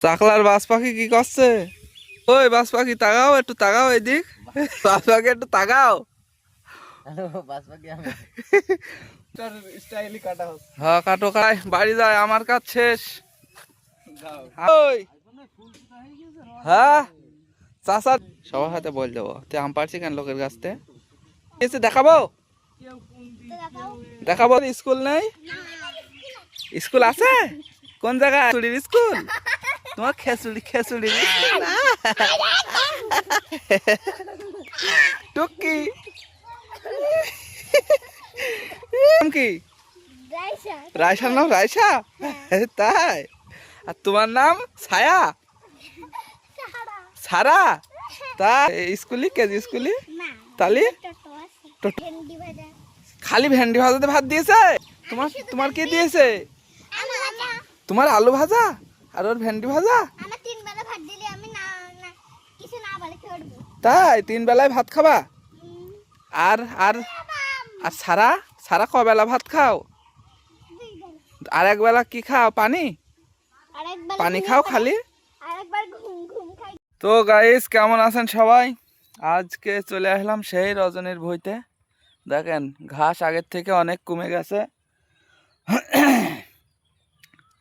চাকলার বাজ পাখি কি করছে? ওই বাজ পাখি তাকাও, একটু তাকাও এদিক। বাজ পাখি একটু তাকাও। হ্যাঁ কাটো, কাই বাড়ি যায়, আমার কাজ শেষ। ওই হ্যাঁ চাচা সবার হাতে বল দেবো, তুই আম পারছি কেন লোকের কাছ থেকে? এসে দেখাবো, দেখাবো। স্কুল নেই? স্কুল আছে? কোন জায়গায়? চুরির স্কুল? তোমার খেসুড়ি খেসুড়ি টুকি কি রায়সার নাম? রায়সা? তাই? আর তোমার নাম ছায়া? সারা? তাই স্কুলি কেজি স্কুলি? তালি খালি ভেন্ডি ভাজাতে ভাত দিয়েছে? তোমার তোমার কি দিয়েছে? তোমার আলু ভাজা আর ওর ভেন্ডি ভাজা? তাই 3 বেলায় ভাত খাবা? আর আর আর সারা সারা কবেলা ভাত খাও? আর এক বেলা কি খাও? পানি? পানি খাও খালি? তো গাইস কেমন আছেন সবাই? আজকে চলে আসলাম সেই রজনীর ভুঁইতে। দেখেন ঘাস আগের থেকে অনেক কমে গেছে।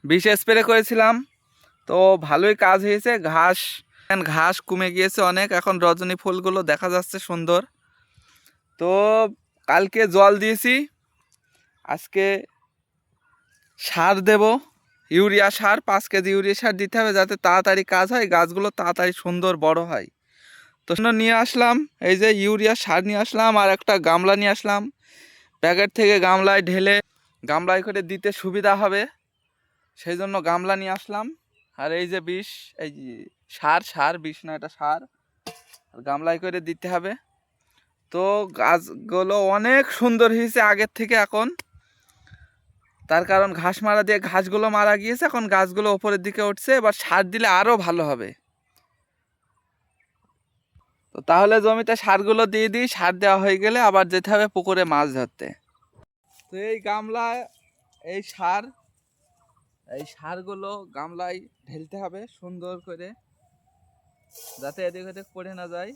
বিষ স্প্রে করেছিলাম, তো ভালোই কাজ হয়েছে। ঘাস ঘাস কমে গিয়েছে অনেক, এখন রজনী ফুলগুলো দেখা যাচ্ছে সুন্দর। তো কালকে জল দিয়েছি, আজকে সার দেব, ইউরিয়া সার 5 কেজি ইউরিয়া সার দিতে হবে, যাতে তাড়াতাড়ি কাজ হয়, গাছগুলো তাড়াতাড়ি সুন্দর বড় হয়। তো নিয়ে আসলাম এই যে ইউরিয়া সার নিয়ে আসলাম, আর একটা গামলা নিয়ে আসলাম। প্যাকেট থেকে গামলায় ঢেলে গামলায় করে দিতে সুবিধা হবে, সেই জন্য গামলা নিয়ে আসলাম। আর এই যে বিষ, এই সার বিষ না, এটা সার, আর গামলায় করে দিতে হবে। তো গাছগুলো অনেক সুন্দর হয়েছে আগের থেকে এখন, তার কারণ ঘাস মারা দিয়ে ঘাসগুলো মারা গিয়েছে, এখন গাছগুলো ওপরের দিকে উঠছে। এবার সার দিলে আরও ভালো হবে। তো তাহলে জমিতে সারগুলো দিয়ে দিই, সার দেওয়া হয়ে গেলে আবার যেতে হবে পুকুরে মাছ ধরতে। তো এই গামলায় এই সারগুলো গামলায় ঢেলতে হবে সুন্দর করে, যাতে এদিক ওদিক পড়ে না যায়।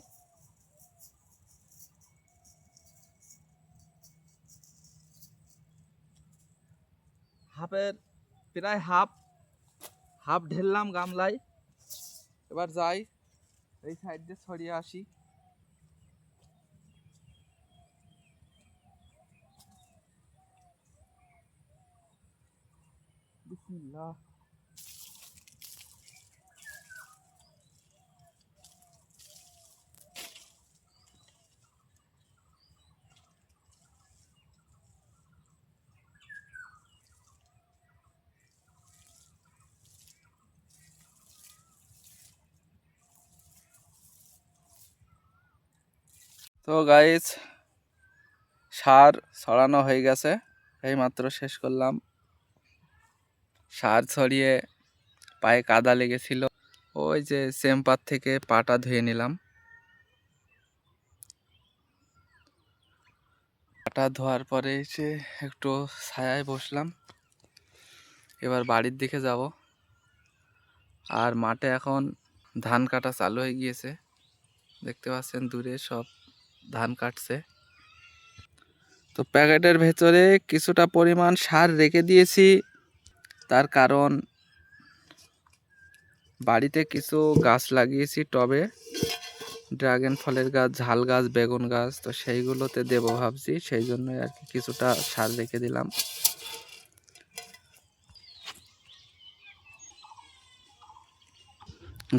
প্রায় হাফ ঢেললাম গামলায়। এবার যাই এই সাইড দিয়ে ছড়িয়ে আসি। বিসমিল্লাহ। তো গাইস সার ছড়ানো হয়ে গেছে, এই মাত্র শেষ করলাম। সার ছড়িয়ে পায়ে কাদা লেগেছিল, ওই যে চেম্পার থেকে পাটা ধুয়ে নিলাম। পাটা ধোয়ার পরে এসে একটু ছায়ায় বসলাম। এবার বাড়ির দিকে যাব। আর মাঠে এখন ধান কাটা চালু হয়ে গিয়েছে, দেখতে পাচ্ছেন দূরে সব ধান কাটছে। তো প্যাকেটের ভেতরে কিছুটা পরিমাণ সার রেখে দিয়েছি, তার কারণ বাড়িতে কিছু গাছ লাগিয়েছি টবে, ড্রাগন ফলের গাছ, ঝাল গাছ, বেগুন গাছ, তো সেইগুলোতে দেবো ভাবছি, সেই জন্যই আর কি কিছুটা সার রেখে দিলাম।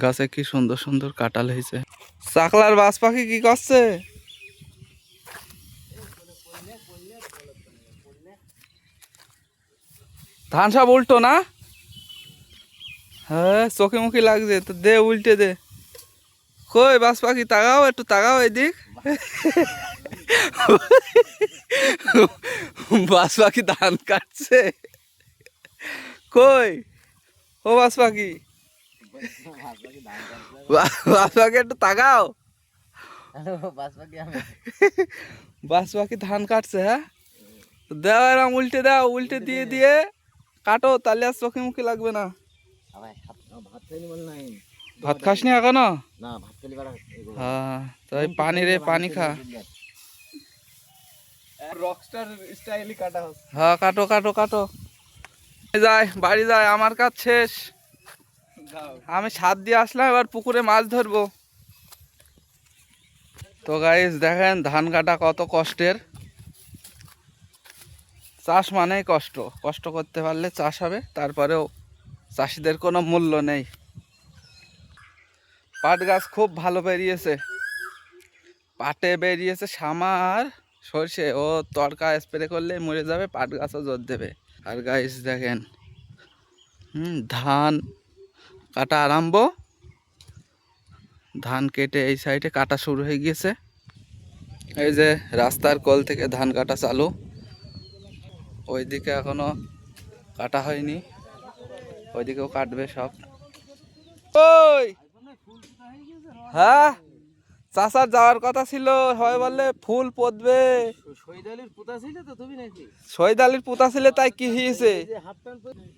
গাছে কি সুন্দর সুন্দর কাঁঠাল হয়েছে। চাকলার বাজ পাখি কি করছে? ধান সব উল্টো না? হ্যাঁ চোখে মুখে লাগছে, তো দে উল্টে দে। কই বাজ পাখি তাকাও, একটু তাকাও এদিক। বাজ পাখি ধান কাটছে? কই ও বাজ পাখি, বাজ পাখি একটু তাকাও। বাজ পাখি ধান কাটছে? হ্যাঁ দাও, এরম উল্টে দাও, উল্টে দিয়ে দিয়ে কাটো, তাহলে আর চোখে মুখে লাগবে না। ভাত খাসনি এখনো? না ভাত খেলি বাড়া এগুলো। হ্যাঁ তো এই পানি রে, পানি খা। রকস্টার স্টাইলই কাটা হচ্ছে। হ্যাঁ কাটো কাটো কাটো। যায় বাড়ি যায়, আমার কাজ শেষ। আমি ছাদ দিয়ে আসলাম, এবার পুকুরে মাছ ধরবো। তো গাইস দেখেন ধান কাটা কত কষ্টের। চাষ মানেই কষ্ট, কষ্ট করতে পারলে চাষ হবে। তারপরেও চাষিদের কোনো মূল্য নেই। পাট গাছ খুব ভালো বেরিয়েছে, পাটে বেরিয়েছে শামা আর সর্ষে। ও তড়কা স্প্রে করলে মরে যাবে, পাট গাছও জোর দেবে। আর গাইস দেখেন ধান কাটা আরম্ভ। ধান কেটে এই সাইডে কাটা শুরু হয়ে গিয়েছে। এই যে রাস্তার কোল থেকে ধান কাটা চালু, ওইদিকে এখনো কাটা হয়নি, ওইদিকেও কাটবে সব। ওই হ্যাঁ চাষার যাওয়ার কথা ছিল, সবাই বললে ফুল পদবে। শহীদ আলীর পুতা ছিল তো তুমি নাকি? শহীদ আলীর পুতা ছিল, তাই কি হয়েছে?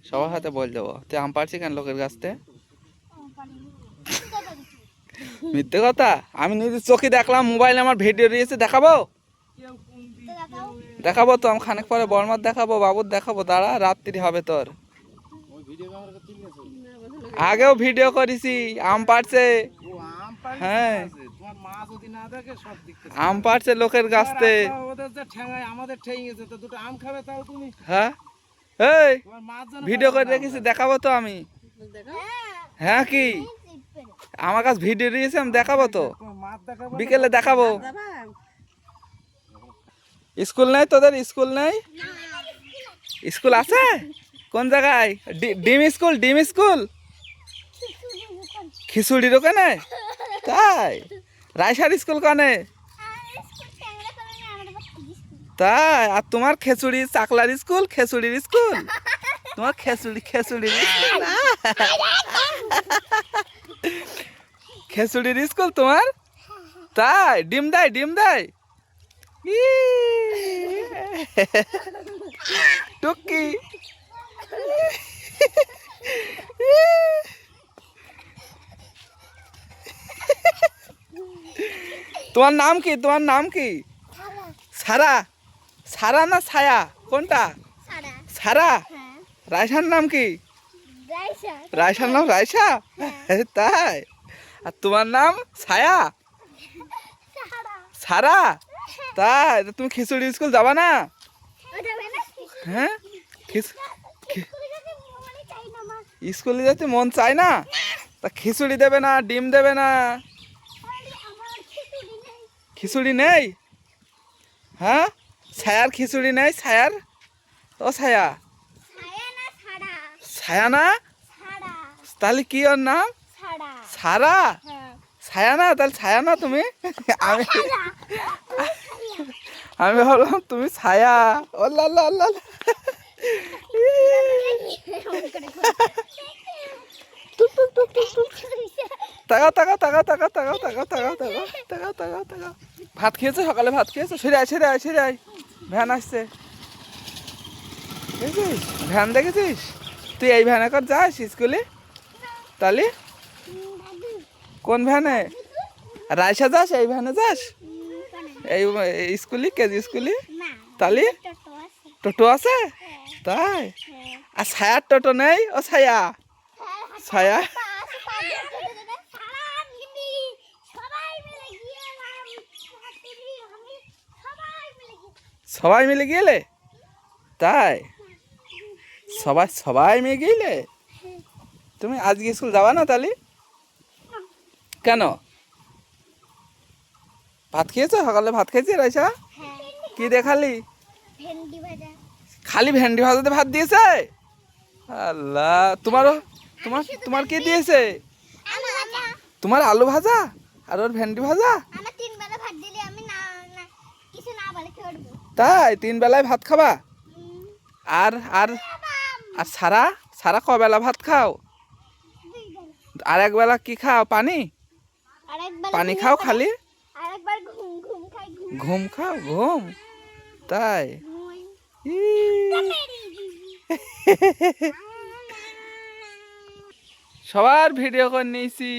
সবার হাতে বল দেবো। তুই আম পারছি কেন লোকের কাছ থেকে? মিথ্যে কথা। আমি নিজের চোখে দেখলাম, মোবাইলে আমার ভিডিও দিয়েছে, দেখাবো? দেখাবো তো, আমি খানিক পরে বর্মার দেখাবো, বাবুর দেখাবো। দাঁড়া, রাত্রি হবে তোর। আগেও ভিডিও করেছি, আম পারছে। হ্যাঁ আম পারছে লোকের গাছ থেকে। হ্যাঁ এই ভিডিও করে রেখেছি, দেখাবো তো আমি। হ্যাঁ কি আমার কাছে ভিডিও দিয়েছে, আমি দেখাবো তো, বিকেলে দেখাবো। স্কুল নেই তোদের? স্কুল নেই? স্কুল আছে কোন জায়গায়? ডিম স্কুল? ডিম স্কুল খিচুড়ির ওখানে? তাই রায়সার স্কুল কানে? তাই আর তোমার খেচুড়ি চাকলার স্কুল, খেচুড়ির স্কুল? তোমার খেচুড়ি খেচুড়ির স্কুল, খেচুড়ির স্কুল তোমার? তাই ডিম দেয়? ডিম দেয়? টুকি তোমার নাম কি? তোমার নাম কি? সারা? সারা না ছায়া, কোনটা? সারা। রায়সার নাম কি? রায়সার নাম রায়সা? তাই আর তোমার নাম ছায়া? সারা? তাই তুমি খিচুড়ি স্কুল যাবা না? হ্যাঁ স্কুলে যেতে মন চায় না? তা খিচুড়ি দেবে না, ডিম দেবে না? খিচুড়ি নেই? হ্যাঁ ছায়ার খিচুড়ি নেই? ছায়ার? ও ছায়া? ছায়া না? তাহলে কি ওর নাম? সারা? ছায়া না? তাহলে ছায়া না তুমি? আমি আমি ভাবলাম তুমি ছায়া। ও লা লা লা। তাকাও তাকাও তাকাও তাকাও তাকাও তাকাও তাকাও তাকাও তাকাও তাকাও তাকাও। ভাত খেয়েছো? সকালে ভাত খেয়েছো? সেরে আয় সেরে আয় সেরে আয়, ভ্যান আসছে। দেখেছিস ভ্যান? দেখেছিস তুই এই ভ্যানে কর যাস স্কুলে? তাহলে কোন ভ্যানে? রায়সা যাস? এই ভ্যানে যাস? এই স্কুলে কেজি স্কুলে? তাহলে টোটো আছে? তাই আর ছায়ার টোটো নেই? ও ছায়া? ছায়া সবাই মিলে গেলে? তাই সবাই সবাই মিলে গেলে? তুমি আজকে স্কুল যাবা না তাহলে? কেন? ভাত খেয়েছো? সকালে ভাত খেয়েছি রাইসা? কি দেখালি? খালি ভেন্ডি ভাজাতে ভাত দিয়েছে? আল্লাহ তোমারও তোমার তোমার কি দিয়েছে? তোমার আলু ভাজা আর ওর ভেন্ডি ভাজা? তাই 3 বেলায় ভাত খাবা? আর আর আর সারা? সারা কবেলা ভাত খাও? আর এক বেলা কি খাও? পানি? পানি খাও খালি? ঘুম খাও? ঘুম? তাই সবার ভিডিও করে নিয়েছি।